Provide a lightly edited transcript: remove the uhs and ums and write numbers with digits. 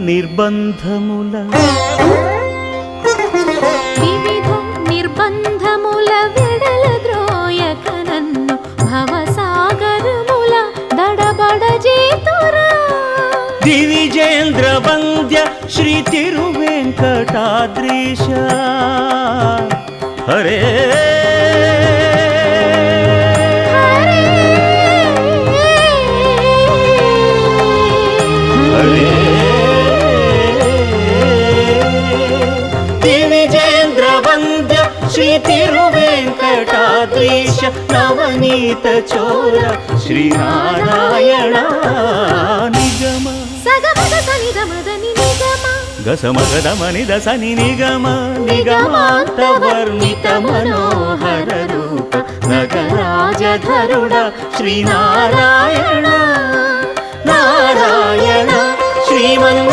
నిర్బంధముల విడల ద్రోయక నన్ను భవసాగరముల దడబడ చేతురా దివిజేంద్ర వంద్య శ్రీ తిరువెంకటాద్రీశ హరే దివిజేంద్ర వంద్య శ్రీ తిరువెంకటాద్రీశ నవనీత చోర శ్రీనారాయణ నిగమ గసమగదమని దసని నిగమ నిగమాంత వర్ణిత మనోహర రూప నగరాజధరుడ శ్రీనారాయణ నారాయణ శ్రీమన్